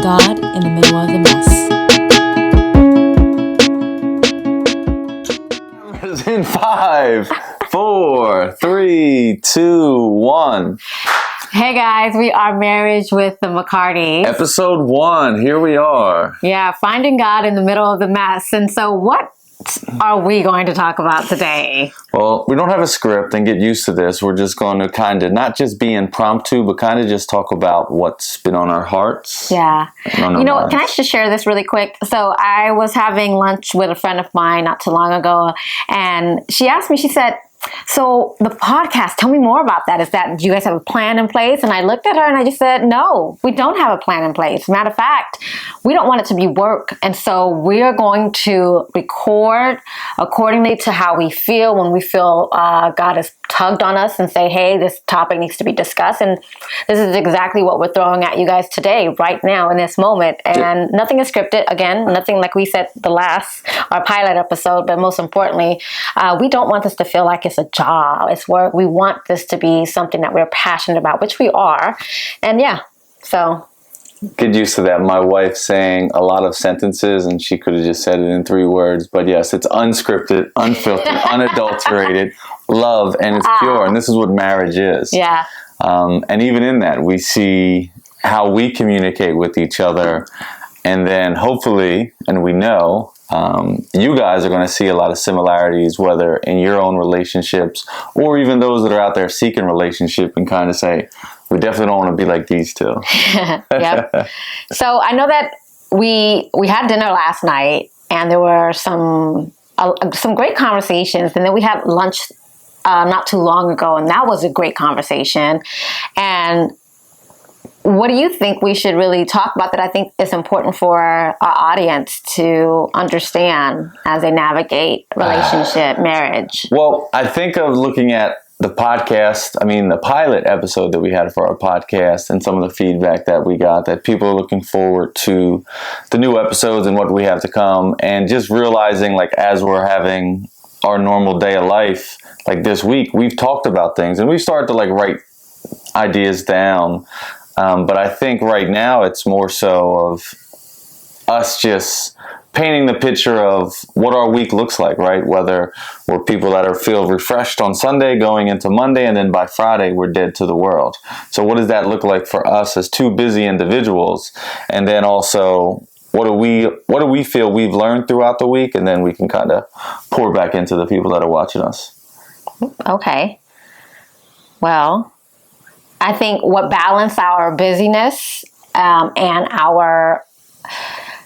God in the middle of the mess. In 5, 4, 3, 2, 1. Hey guys, we are Marriage with the McCartys. Episode 1, here we are. Yeah, finding God in the middle of the mess. And so what are we going to talk about today? Well, we don't have a script, and get used to this. We're just going to kind of not just be impromptu, but kind of just talk about what's been on our hearts. Yeah. On our You know what? minds. Can I just share this really quick? So I was having lunch with a friend of mine not too long ago, and she asked me, she said, so the podcast, tell me more about that. Do you guys have a plan in place? And I looked at her and I just said, no, we don't have a plan in place. Matter of fact, we don't want it to be work. And so we are going to record accordingly to how we feel when we feel God has tugged on us and say, hey, this topic needs to be discussed. And this is exactly what we're throwing at you guys today, right now in this moment. And nothing is scripted. Again, nothing like we said our pilot episode, but most importantly, we don't want this to feel like it's a job, it's work. We want this to be something that we're passionate about, which we are. And yeah, so. Get used to that. My wife saying a lot of sentences, and she could have just said it in 3 words. But yes, it's unscripted, unfiltered, unadulterated, love, and it's pure. And this is what marriage is. Yeah. And even in that, we see how we communicate with each other. And then hopefully, and we know, you guys are going to see a lot of similarities, whether in your own relationships or even those that are out there seeking relationship, and kind of say, we definitely don't want to be like these two. Yep. So I know that we had dinner last night, and there were some great conversations, and then we had lunch not too long ago, and that was a great conversation. And what do you think we should really talk about that I think is important for our audience to understand as they navigate relationship, marriage? Well, I think of looking at the podcast, the pilot episode that we had for our podcast, and some of the feedback that we got, that people are looking forward to the new episodes and what we have to come, and just realizing, like, as we're having our normal day of life, like this week, we've talked about things and we started to write ideas down. But I think right now it's more so of us just painting the picture of what our week looks like, right? Whether we're people that feel refreshed on Sunday going into Monday, and then by Friday we're dead to the world. So what does that look like for us as 2 busy individuals? And then also, what do we feel we've learned throughout the week? And then we can kind of pour back into the people that are watching us. Okay. Well, I think what balance our busyness and our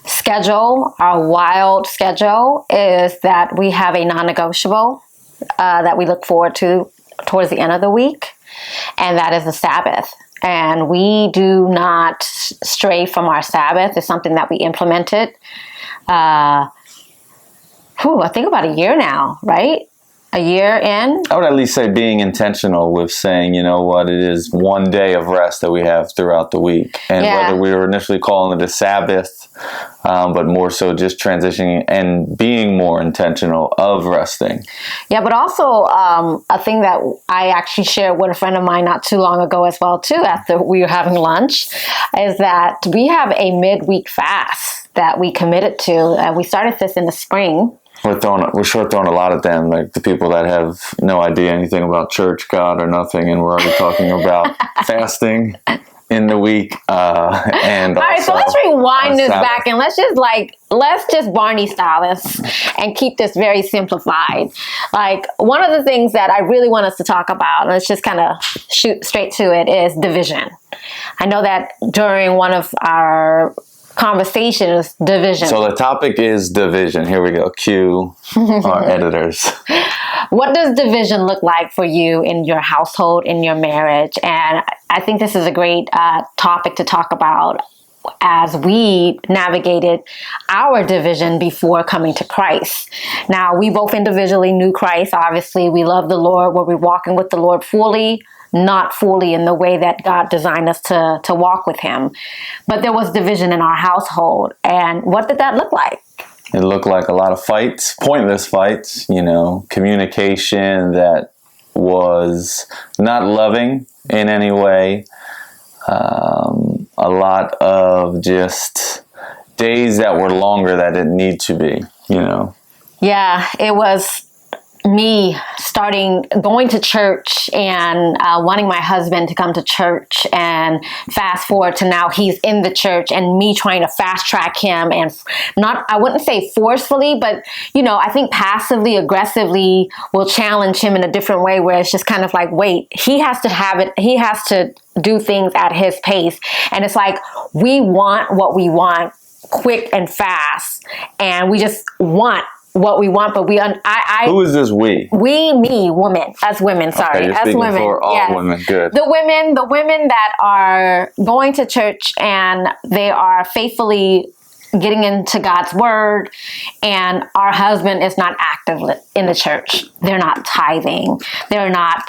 schedule, our wild schedule, is that we have a non-negotiable that we look forward to towards the end of the week, and that is the Sabbath. And we do not stray from our Sabbath. It's something that we implemented, I think about a year now, right? A year in? I would at least say being intentional with saying, you know what, it is one day of rest that we have throughout the week. And whether we were initially calling it a Sabbath, but more so just transitioning and being more intentional of resting. Yeah, but also a thing that I actually shared with a friend of mine not too long ago as well, too, after we were having lunch, is that we have a midweek fast that we committed to. We started this in the spring. We're sure throwing a lot at them, like the people that have no idea anything about church, God, or nothing, and we're already talking about fasting in the week. And all right, so let's rewind this back, and let's just Barney style this and keep this very simplified. Like, one of the things that I really want us to talk about, and let's just kind of shoot straight to it, is division. I know that during one of our conversations, division. So the topic is division. Here we go. Cue our editors. What does division look like for you in your household, in your marriage? And I think this is a great topic to talk about as we navigated our division before coming to Christ. Now, we both individually knew Christ. Obviously, we love the Lord. Were we walking with the Lord fully? Not fully in the way that God designed us to walk with him. But there was division in our household. And what did that look like? It looked like a lot of fights, pointless fights, communication that was not loving in any way. A a lot of just days that were longer that didn't need to be, you know. Yeah, it was me going to church and wanting my husband to come to church, and fast forward to now he's in the church and me trying to fast track him, and I wouldn't say forcefully, but I think passively aggressively will challenge him in a different way, where it's just kind of like, wait, he has to do things at his pace. And it's like, we want what we want quick and fast, and we just want what we want, but who is this we? Women, us women, sorry. Okay, you're us speaking women. for all Yes. women, good. The women that are going to church and they are faithfully getting into God's word, and our husband is not active in the church. They're not tithing. They're not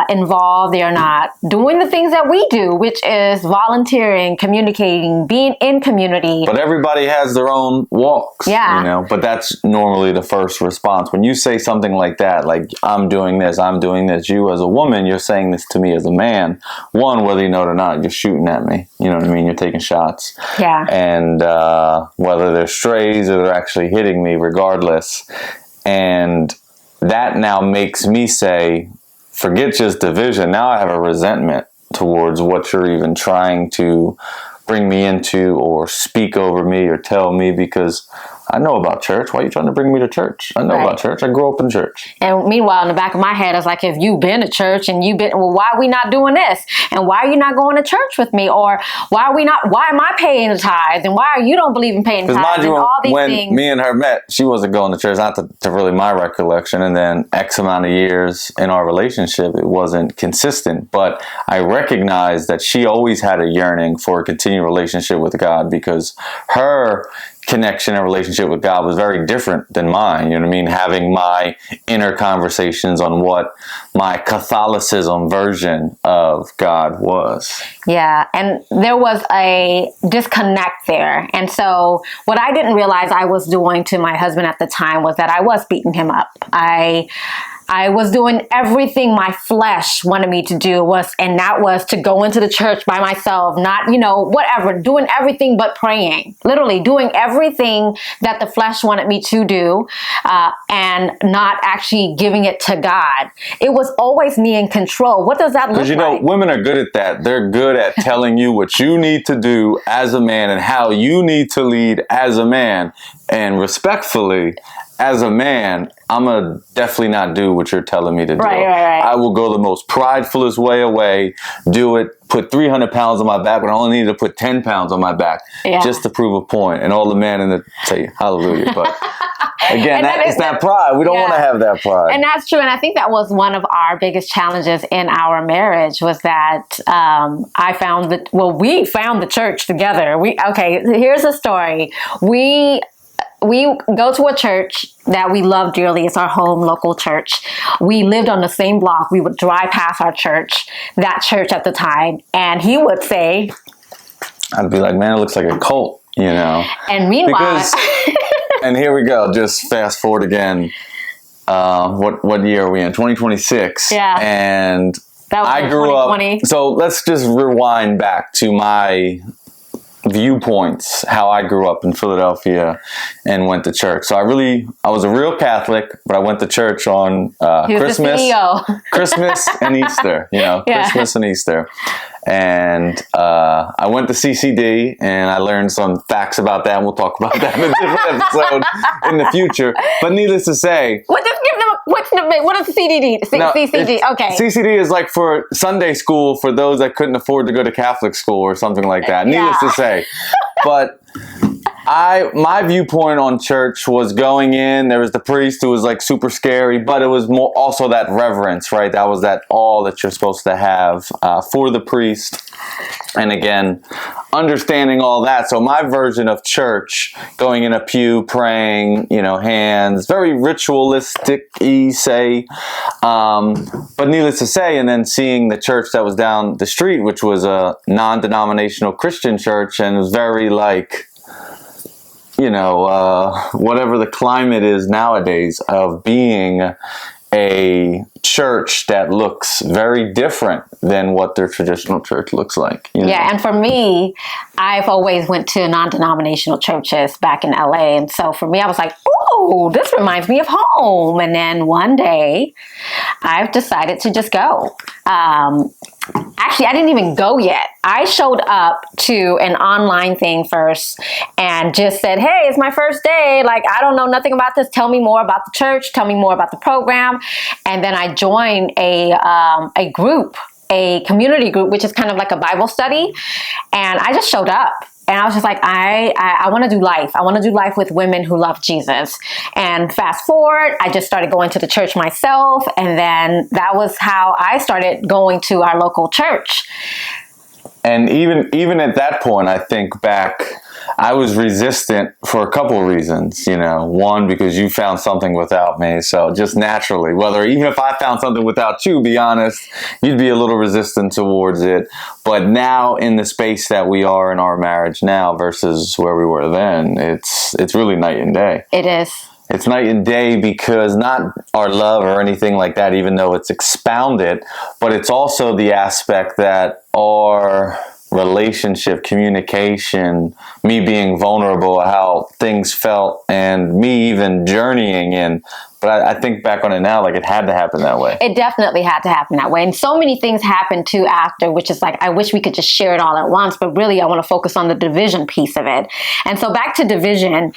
involved. They're not doing the things that we do, which is volunteering, communicating, being in community. But everybody has their own walks, Yeah. But that's normally the first response. When you say something like that, like, I'm doing this, you as a woman, you're saying this to me as a man. One, whether you know it or not, you're shooting at me. You know what I mean? You're taking shots. Yeah. And whether they're strays or they're actually hitting me, regardless. And that now makes me say, forget just division. Now I have a resentment towards what you're even trying to bring me into or speak over me or tell me, because I know about church. Why are you trying to bring me to church? I know about church. I grew up in church. And meanwhile, in the back of my head, it's like, if you've been to church and why are we not doing this? And why are you not going to church with me? Or why am I paying the tithes? And why you don't believe in paying tithes? Because mind you, all these when things. me and her met, she wasn't going to church, not to really my recollection. And then X amount of years in our relationship, it wasn't consistent. But I recognized that she always had a yearning for a continued relationship with God, because her connection and relationship with God was very different than mine. You know what I mean? Having my inner conversations on what my Catholicism version of God was. Yeah, and there was a disconnect there. And so what I didn't realize I was doing to my husband at the time was that I was beating him up. I was doing everything my flesh wanted me to do, and that was to go into the church by myself, not, whatever, doing everything but praying, literally doing everything that the flesh wanted me to do, and not actually giving it to God. It was always me in control. What does that look like? Because, women are good at that. They're good at telling you what you need to do as a man and how you need to lead as a man. And respectfully, as a man, I'm going to definitely not do what you're telling me to do. Right. I will go the most pridefulest way away, do it, put 300 pounds on my back when I only need to put 10 pounds on my back, just to prove a point. And all the men in the say hallelujah. But again, it's that pride. We don't want to have that pride. And that's true. And I think that was one of our biggest challenges in our marriage, was that we found the church together. Here's a story. We go to a church that we love dearly. It's our home local church. We lived on the same block. We would drive past that church at the time. And he would say, I'd be like, man, it looks like a cult, And meanwhile, and here we go. Just fast forward again. What year are we in? 2026. Yeah. And I grew up. So let's just rewind back to my viewpoints, how I grew up in Philadelphia and went to church. So I was a real Catholic, but I went to church on Christmas and Easter, Christmas and Easter. And I went to CCD, and I learned some facts about that, and we'll talk about that in a different episode in the future. But needless to say, what is the CCD? CCD, okay. CCD is like for Sunday school for those that couldn't afford to go to Catholic school or something like that. Needless to say. But my viewpoint on church was going in, there was the priest who was like super scary, but it was more also that reverence, right? That was that all that you're supposed to have for the priest. And again, understanding all that. So my version of church, going in a pew, praying, hands, very ritualistic-y, say. But needless to say, and then seeing the church that was down the street, which was a non-denominational Christian church, and it was very like, whatever the climate is nowadays of being a church that looks very different than what their traditional church looks like. Yeah, and for me, I've always went to non-denominational churches back in LA, and so for me, I was like, "Oh, this reminds me of home." And then one day, I've decided to just go. Actually, I didn't even go yet. I showed up to an online thing first and just said, "Hey, it's my first day. Like, I don't know nothing about this. Tell me more about the church. Tell me more about the program." And then I joined a group, a community group, which is kind of like a Bible study. And I just showed up. And I was just like, I want to do life. I want to do life with women who love Jesus. And fast forward, I just started going to the church myself. And then that was how I started going to our local church. And even at that point, I think back, I was resistant for a couple of reasons. One, because you found something without me. So just naturally, even if I found something without you, be honest, you'd be a little resistant towards it. But now in the space that we are in our marriage now versus where we were then, it's really night and day. It is. It's night and day because not our love or anything like that, even though it's expounded, but it's also the aspect that our relationship, communication, me being vulnerable, how things felt, and me even journeying in. But I think back on it now, like it had to happen that way. It definitely had to happen that way. And so many things happened too after, which is like, I wish we could just share it all at once, but really I want to focus on the division piece of it. And so back to division,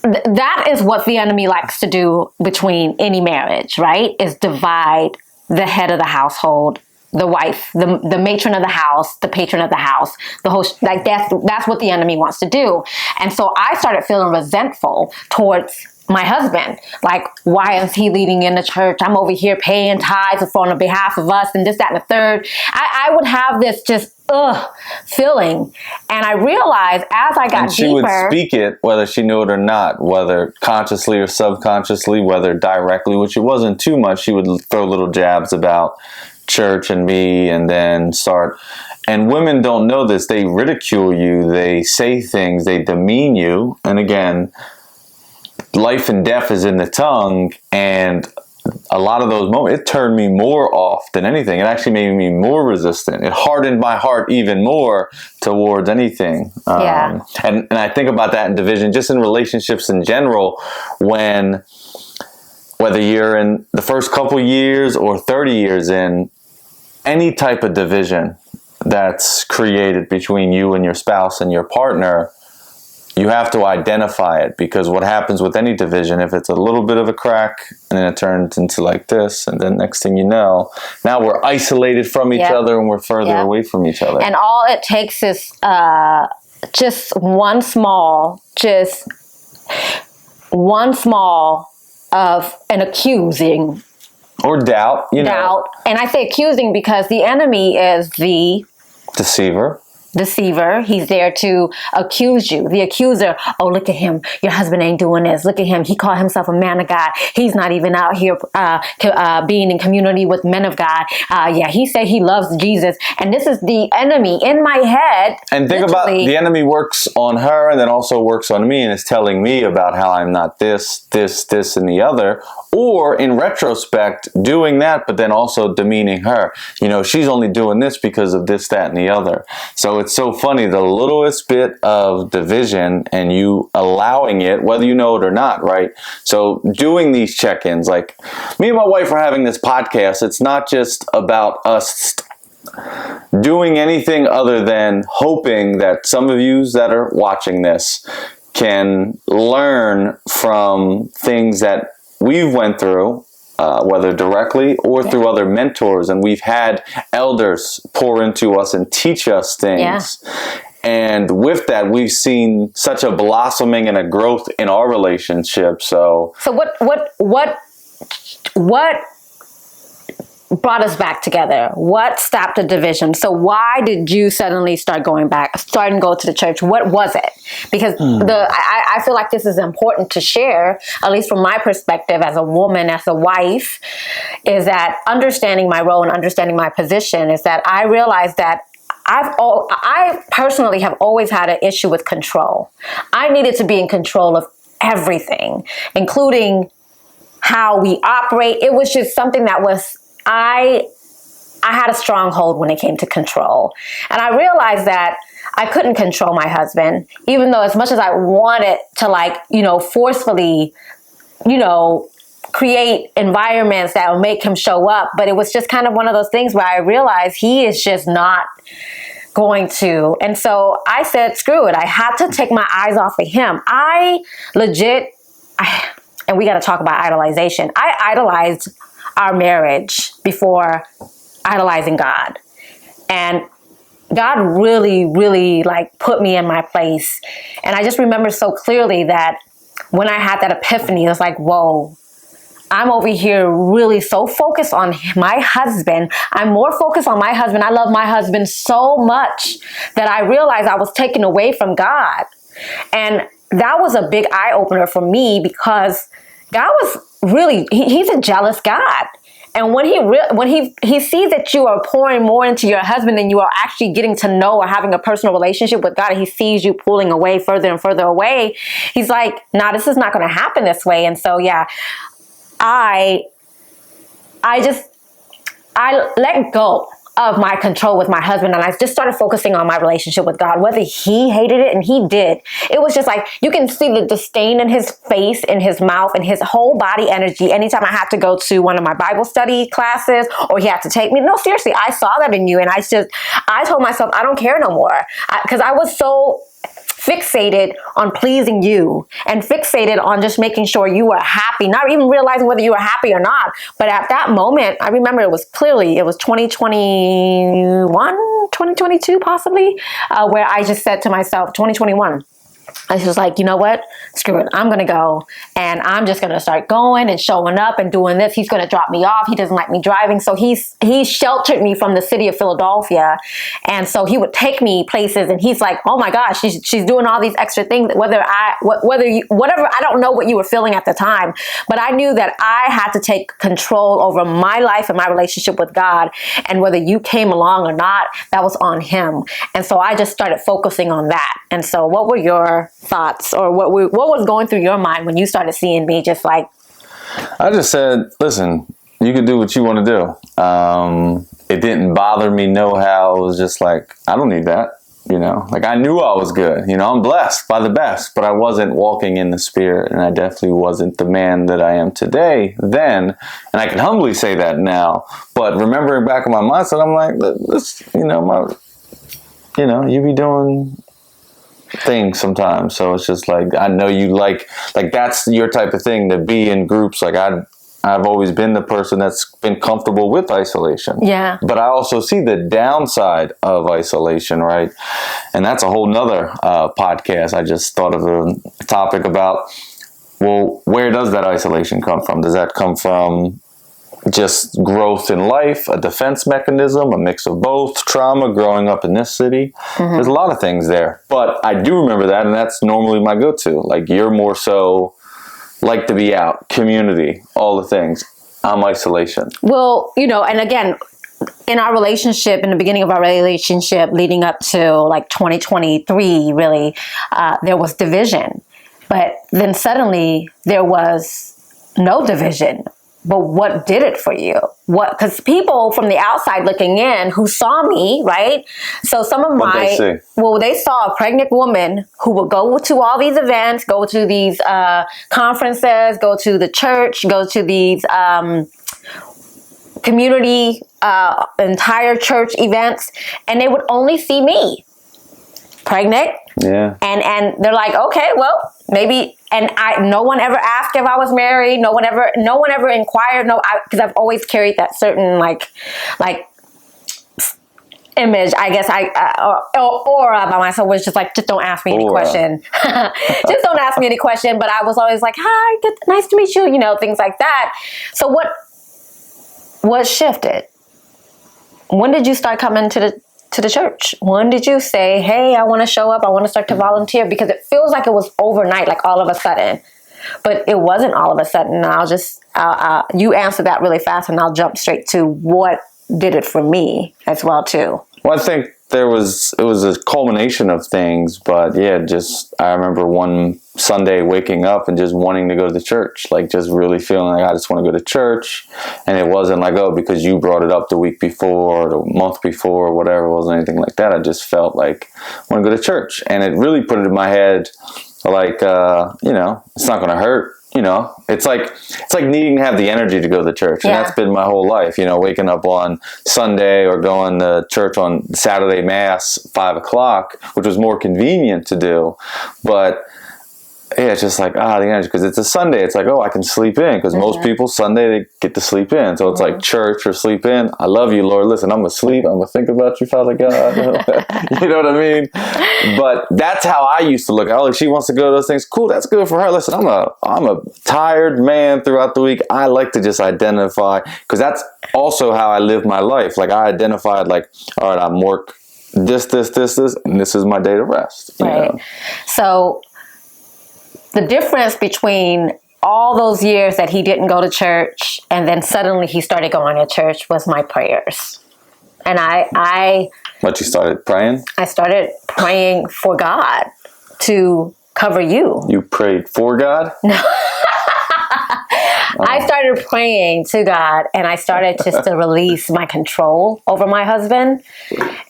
that is what the enemy likes to do between any marriage, right? Is divide the head of the household, the wife, the matron of the house, the patron of the house, the host. Like that's what the enemy wants to do. And so I started feeling resentful towards my husband. Like, why is he leading in the church? I'm over here paying tithes on behalf of us and this, that, and the third. I would have this just feeling. And I realized as I got and she deeper, would speak it, whether she knew it or not, whether consciously or subconsciously, whether directly, which it wasn't too much. She would throw little jabs about church and me, and then start. And women don't know this. They ridicule you. They say things. They demean you. And again, life and death is in the tongue, and a lot of those moments, it turned me more off than anything. It actually made me more resistant. It hardened my heart even more towards anything. Yeah. And I think about that in division, just in relationships in general, whether you're in the first couple years or 30 years in, any type of division that's created between you and your spouse and your partner, you have to identify it, because what happens with any division, if it's a little bit of a crack and then it turns into like this, and then next thing you know, now we're isolated from each other and we're further away from each other. And all it takes is just one small of an accusing. Or doubt, Doubt. And I say accusing because the enemy is the deceiver. He's there to accuse you. The accuser, oh, look at him. Your husband ain't doing this. Look at him. He called himself a man of God. He's not even out here being in community with men of God. He said he loves Jesus. And this is the enemy in my head. And think about, the enemy works on her and then also works on me and is telling me about how I'm not this, and the other. Or in retrospect, doing that, but then also demeaning her. She's only doing this because of this, that, and the other. So it's so funny, the littlest bit of division and you allowing it, whether you know it or not, right? So doing these check-ins, like me and my wife are having this podcast. It's not just about us doing anything other than hoping that some of you that are watching this can learn from things that we've went through, whether directly or through other mentors. And we've had elders pour into us and teach us things. Yeah. And with that, we've seen such a blossoming and a growth in our relationship. So what brought us back together? What stopped the division? So why did you suddenly start to go to the church? What was it? Because I feel like this is important to share, at least from my perspective as a woman, as a wife, is that understanding my role and understanding my position is that I realized that I personally have always had an issue with control. I needed to be in control of everything, including how we operate. It was just something that was, I had a stronghold when it came to control. And I realized that I couldn't control my husband, even though as much as I wanted to, like, you know, forcefully, you know, create environments that would make him show up. But it was just kind of one of those things where I realized he is just not going to. And so I said, screw it. I had to take my eyes off of him. And we got to talk about idolization. I idolized our marriage before idolizing God. And God really, really like put me in my place. And I just remember so clearly that when I had that epiphany, it was like, whoa, I'm over here really so focused on my husband. I'm more focused on my husband. I love my husband so much that I realized I was taken away from God. And that was a big eye opener for me, because God was really, he's a jealous God. And when he sees that you are pouring more into your husband than you are actually getting to know or having a personal relationship with God, and he sees you pulling away further and further away, he's like, nah, this is not going to happen this way. And so, yeah, I let go of my control with my husband, and I just started focusing on my relationship with God, whether he hated it, and he did. It was just like, you can see the disdain in his face, in his mouth, and his whole body energy. Anytime I had to go to one of my Bible study classes, or he had to take me, no, seriously, I saw that in you. And I told myself, I don't care no more. Because I was so fixated on pleasing you and fixated on just making sure you were happy, not even realizing whether you were happy or not. But at that moment, I remember it was 2021, 2022 possibly, where I just said to myself, 2021, I was just like, you know what? Screw it. I'm going to go, and I'm just going to start going and showing up and doing this. He's going to drop me off. He doesn't like me driving. So he sheltered me from the city of Philadelphia. And so he would take me places, and he's like, oh my gosh, she's doing all these extra things. Whatever, I don't know what you were feeling at the time, but I knew that I had to take control over my life and my relationship with God. And whether you came along or not, that was on him. And so I just started focusing on that. And so what were your thoughts, or what was going through your mind when you started seeing me just like? I just said, listen, you can do what you want to do. It didn't bother me no how. It was just like, I don't need that. You know, like I knew I was good. You know, I'm blessed by the best, but I wasn't walking in the Spirit, and I definitely wasn't the man that I am today then. And I can humbly say that now. But remembering back in my mindset, I'm like, this, you be doing things sometimes. So it's just like, I know you like that's your type of thing, to be in groups. Like I've always been the person that's been comfortable with isolation. Yeah. But I also see the downside of isolation, right? And that's a whole nother podcast. I just thought of a topic about, well, where does that isolation come from? Does that come from just growth in life, a defense mechanism, a mix of both, trauma, growing up in this city? Mm-hmm. There's a lot of things there. But I do remember that, and that's normally my go-to. Like, you're more so like to be out, community, all the things. I'm isolation. Well, and again, in our relationship, in the beginning of our relationship, leading up to like 2023, really, there was division. But then suddenly there was no division. But what did it for you? Because people from the outside looking in who saw me, right? So some of they saw a pregnant woman who would go to all these events, go to these conferences, go to the church, go to these community, entire church events, and they would only see me pregnant. Yeah. And they're like, okay, well, maybe. And no one ever asked if I was married. No one ever inquired. Because I've always carried that certain like image, I guess, or aura by myself, was just like, just don't ask me any question. Just don't ask me any question. But I was always like, hi, nice to meet you, things like that. So what shifted? When did you start coming to the church? When did you say, hey, I want to show up, I want to start to volunteer? Because it feels like it was overnight, like all of a sudden. But it wasn't all of a sudden. You answer that really fast, and I'll jump straight to what did it for me as well, too. Well, I think it was a culmination of things, but yeah, just I remember one Sunday waking up and just wanting to go to the church, like just really feeling like I just want to go to church. And it wasn't like, oh, because you brought it up the week before or the month before or whatever. It wasn't anything like that. I just felt like I want to go to church, and it really put it in my head like it's not going to hurt. It's like needing to have the energy to go to church. And that's been my whole life, waking up on Sunday or going to church on Saturday Mass, 5:00, which was more convenient to do. But yeah, it's just like, the energy, because it's a Sunday. It's like, oh, I can sleep in, because most people Sunday, they get to sleep in. So it's like church or sleep in. I love you, Lord. Listen, I'm going to sleep. I'm going to think about you, Father God. You know what I mean? But that's how I used to look. Oh, if she wants to go to those things, cool, that's good for her. Listen, I'm a tired man throughout the week. I like to just identify, because that's also how I live my life. Like, I identified, like, all right, I'm work this, and this is my day to rest. Right. So the difference between all those years that he didn't go to church and then suddenly he started going to church was my prayers. And But you started praying? I started praying for God to cover you. You prayed for God? No. I started praying to God, and I started just to release my control over my husband.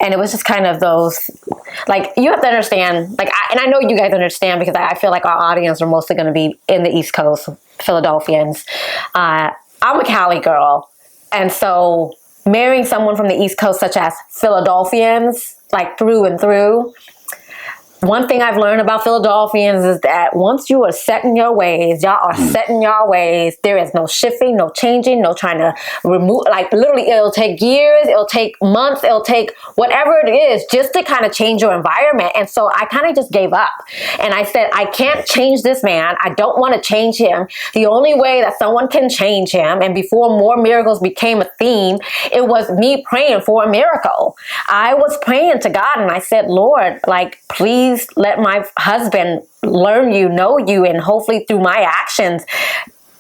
And it was just kind of those, like, you have to understand, like, and I know you guys understand, because I feel like our audience are mostly going to be in the East Coast, Philadelphians. I'm a Cali girl. And so marrying someone from the East Coast, such as Philadelphians, like through and through, one thing I've learned about Philadelphians is that once you are set in your ways, y'all are set in your ways. There is no shifting, no changing, no trying to remove. Like, literally, it'll take years, it'll take months, it'll take whatever it is just to kind of change your environment. And so I kind of just gave up. And I said, I can't change this man. I don't want to change him. The only way that someone can change him, and before more miracles became a theme, it was me praying for a miracle. I was praying to God, and I said, Lord, like, please let my husband learn you, know you, and hopefully through my actions,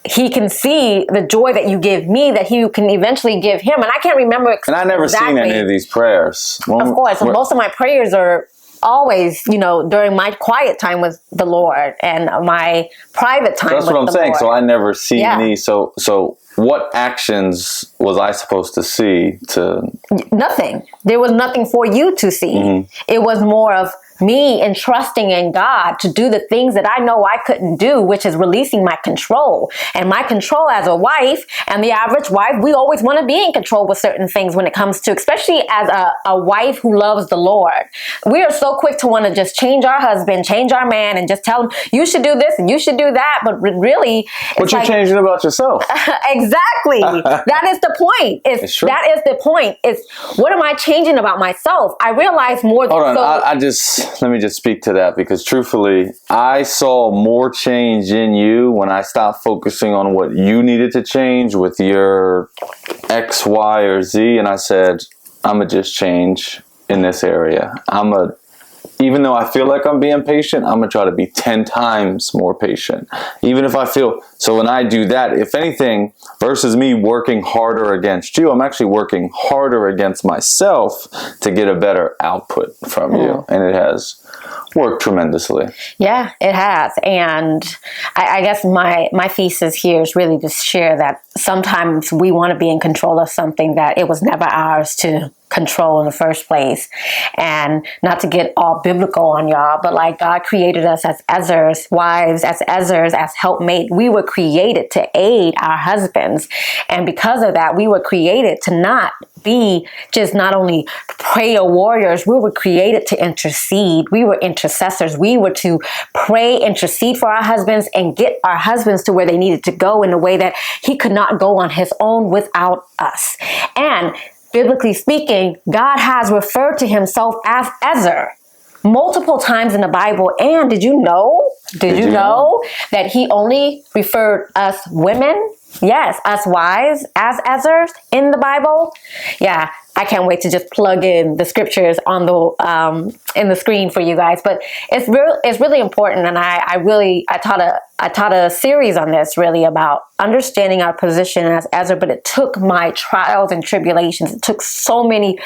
he can see the joy that you give me, that he can eventually give him. And I can't remember exactly. And I never seen any of these prayers. Of course, most of my prayers are always, during my quiet time with the Lord and my private time with the Lord. That's what I'm saying. So I never seen these. So what actions was I supposed to see to? Nothing. There was nothing for you to see. Mm-hmm. It was more of me entrusting in God to do the things that I know I couldn't do, which is releasing my control. And my control as a wife, and the average wife, we always want to be in control with certain things when it comes to, especially as a wife who loves the Lord. We are so quick to want to just change our husband, change our man, and just tell him, you should do this and you should do that. But really, what you're changing about yourself. Exactly. That is the point. It's true. That is the point. It's, what am I changing about myself? I realize more. Hold on. Let me just speak to that, because truthfully, I saw more change in you when I stopped focusing on what you needed to change with your X, Y, or Z. And I said, I'm going to just change in this area. Even though I feel like I'm being patient, I'm going to try to be 10 times more patient. Even if I feel, so when I do that, if anything, versus me working harder against you, I'm actually working harder against myself to get a better output from you. And it has worked tremendously. Yeah, it has. And I guess my thesis here is really to share that sometimes we want to be in control of something that it was never ours to control in the first place. And not to get all biblical on y'all, but like, God created us as Ezra's wives, as Ezra's, as helpmate. We were created to aid our husbands. And because of that, we were created to not be just not only prayer warriors, we were created to intercede. We were intercessors. We were to pray, intercede for our husbands, and get our husbands to where they needed to go in a way that he could not go on his own without us. And biblically speaking, God has referred to himself as Ezra multiple times in the Bible. And did you know that he only referred us women? Yes, us wives as Ezras in the Bible. Yeah, I can't wait to just plug in the scriptures on the in the screen for you guys. But it's really important, and I taught a series on this, really about understanding our position as Ezra. But it took my trials and tribulations. It took so many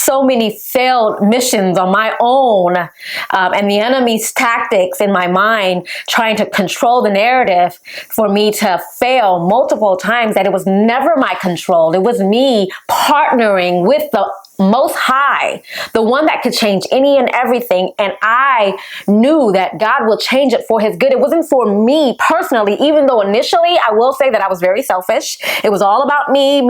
so many failed missions on my own, and the enemy's tactics in my mind trying to control the narrative for me to fail multiple times, that it was never my control. It was me partnering with the Most High, the one that could change any and everything. And I knew that God will change it for his good. It wasn't for me personally, even though initially I will say that I was very selfish. It was all about me.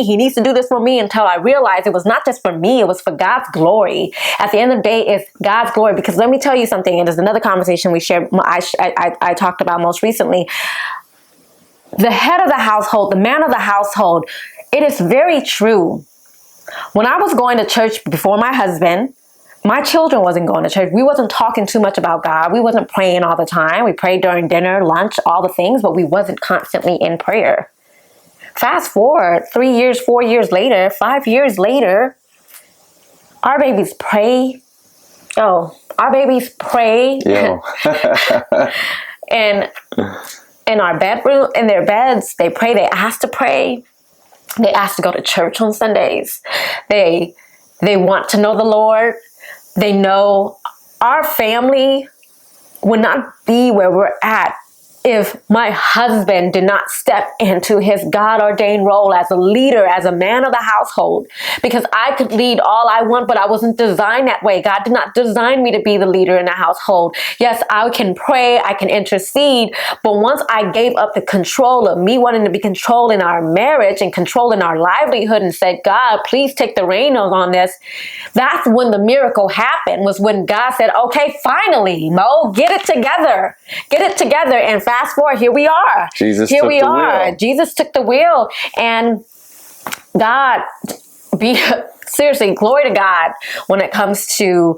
He needs to do this for me, until I realized it was not just for me. It was for God's glory. At the end of the day, it's God's glory. Because let me tell you something, and there's another conversation we shared, I talked about most recently. The head of the household, the man of the household, it is very true. When I was going to church before my husband, my children wasn't going to church. We wasn't talking too much about God. We wasn't praying all the time. We prayed during dinner, lunch, all the things, but we wasn't constantly in prayer. Fast forward 3 years, 4 years later, 5 years later, our babies pray. Oh, our babies pray. Yeah. And in our bedroom, in their beds, they pray. They ask to pray. They ask to go to church on Sundays. They want to know the Lord. They know our family would not be where we're at if my husband did not step into his God-ordained role as a leader, as a man of the household. Because I could lead all I want, but I wasn't designed that way. God did not design me to be the leader in the household. Yes, I can pray, I can intercede, but once I gave up the control of me wanting to be controlling our marriage and controlling our livelihood and said, God, please take the reins on this, that's when the miracle happened, was when God said, okay, finally, Mo, get it together. Get it together. And fast forward, here we are. Jesus here took we the are. wheel. Jesus took the wheel, and God, seriously, glory to God when it comes to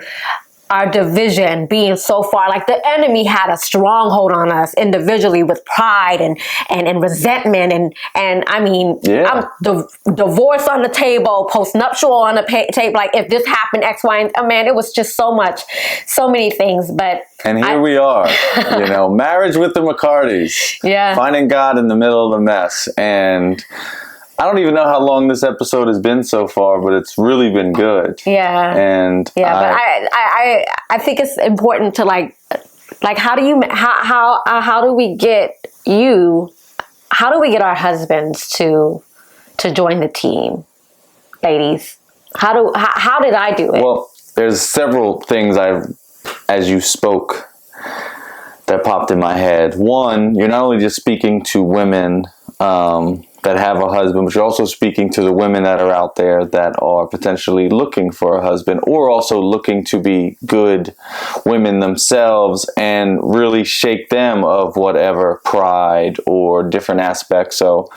our division being so far. Like, the enemy had a stronghold on us individually with pride and resentment and I mean, Yeah. divorce on the table, postnuptial on the table. Like, if this happened, X, Y, and man, it was just so many things. But And here we are, marriage with the McCartys. Yeah. Finding God in the middle of the mess. And I don't even know how long this episode has been so far, but it's really been good. Yeah. And but I think it's important to like how do we get our husbands to join the team, ladies? How did I do it? Well, there's several things as you spoke, that popped in my head. One, you're not only just speaking to women that have a husband, but you're also speaking to the women that are out there that are potentially looking for a husband, or also looking to be good women themselves and really shake them of whatever pride or different aspects. So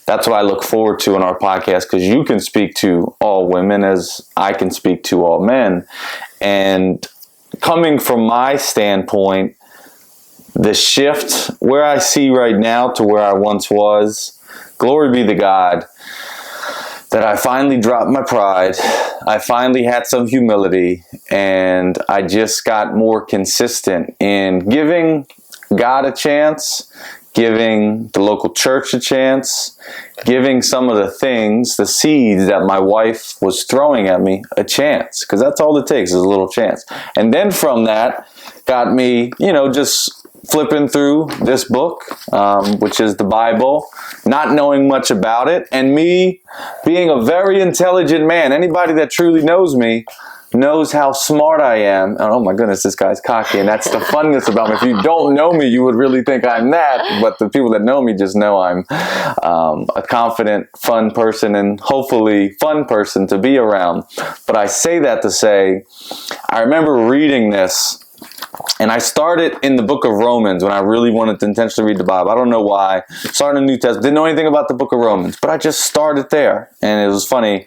that's what I look forward to in our podcast, because you can speak to all women as I can speak to all men. And coming from my standpoint, the shift where I see right now to where I once was, glory be to God that I finally dropped my pride. I finally had some humility, and I just got more consistent in giving God a chance, giving the local church a chance, giving some of the things, the seeds that my wife was throwing at me, a chance. Because that's all it takes, is a little chance. And then from that got me, just flipping through this book, which is the Bible, not knowing much about it, and me being a very intelligent man. Anybody that truly knows me knows how smart I am. And oh my goodness, this guy's cocky, and that's the funness about me. If you don't know me, you would really think I'm that, but the people that know me just know I'm a confident, fun person, and hopefully fun person to be around. But I say that to say, I remember reading this, and I started in the book of Romans when I really wanted to intentionally read the Bible. I don't know why. Started in the New Testament. Didn't know anything about the book of Romans, but I just started there. And it was funny,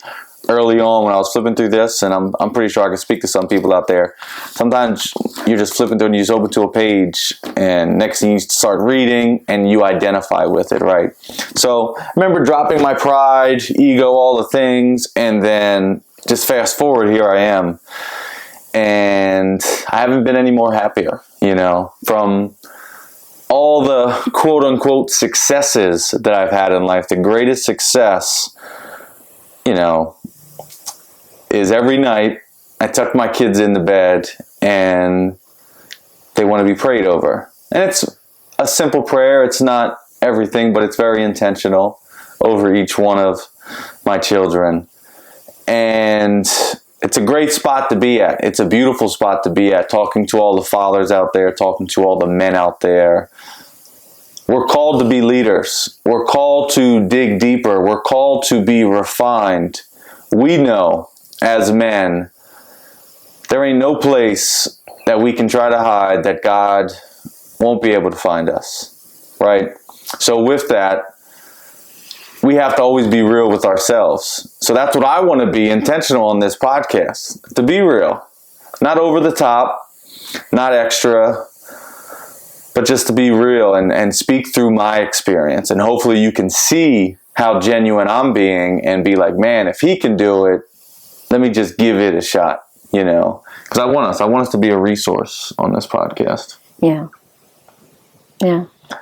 early on when I was flipping through this, and I'm pretty sure I can speak to some people out there. Sometimes you're just flipping through and you just open to a page, and next thing you start reading and you identify with it, right? So I remember dropping my pride, ego, all the things, and then just fast forward, here I am. And I haven't been any more happier, from all the quote-unquote successes that I've had in life. The greatest success, is every night I tuck my kids into bed and they want to be prayed over. And it's a simple prayer. It's not everything, but it's very intentional over each one of my children. And it's a great spot to be at. It's a beautiful spot to be at, talking to all the fathers out there, talking to all the men out there. We're called to be leaders. We're called to dig deeper. We're called to be refined. We know as men, there ain't no place that we can try to hide that God won't be able to find us, right? So with that, we have to always be real with ourselves. So that's what I want to be intentional on this podcast, to be real. Not over the top, not extra, but just to be real and speak through my experience. And hopefully you can see how genuine I'm being and be like, man, if he can do it, let me just give it a shot, you know? Because I want us to be a resource on this podcast. Yeah. Yeah. I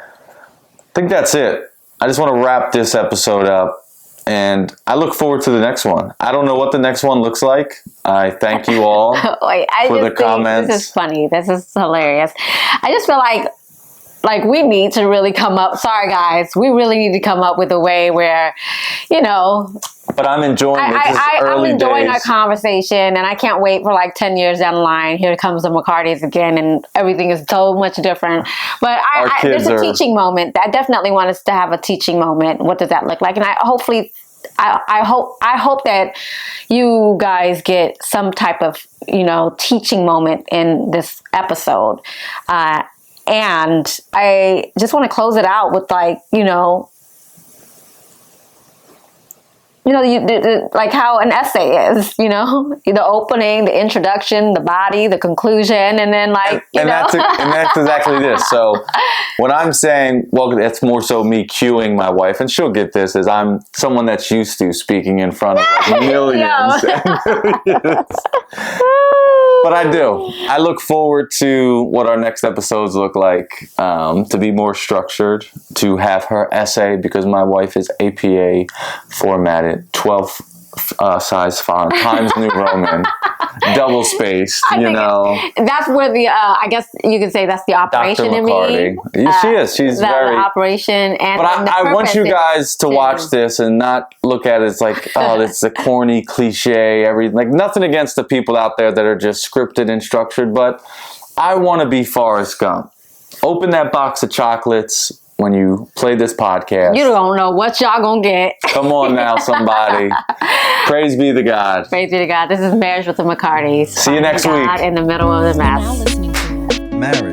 think that's it. I just want to wrap this episode up, and I look forward to the next one. I don't know what the next one looks like. I thank you all for the comments. This is funny. This is hilarious. I just feel like we need to really come up. Sorry, guys. We really need to come up with a way where, you know. But I'm enjoying it. I'm enjoying our conversation, and I can't wait for like 10 years down the line. Here comes the McCartys again, and everything is so much different. But there's a teaching moment. I definitely want us to have a teaching moment. What does that look like? And I hope that you guys get some type of, you know, teaching moment in this episode. And I just want to close it out with like, like how an essay is, the opening, the introduction, the body, the conclusion, and then like, that's exactly this. So what I'm saying, well, it's more so me cueing my wife, and she'll get this, is I'm someone that's used to speaking in front of like millions and millions. But I do. I look forward to what our next episodes look like, to be more structured, to have her essay, because my wife is APA formatted, 12 size font, Times New Roman, double spaced, That's where the, I guess you could say that's the operation Dr. in McCarty. me. She is. She's very... The operation. But I want you guys to watch this and not look at it as like, oh, it's a corny cliche, like nothing against the people out there that are just scripted and structured, but I want to be Forrest Gump. Open that box of chocolates when you play this podcast. You don't know what y'all gonna get. Come on now, somebody. Praise be to God. Praise be to God. This is Marriage with the McCartys. See you next week. In the middle of the mess. Now listening to Marriage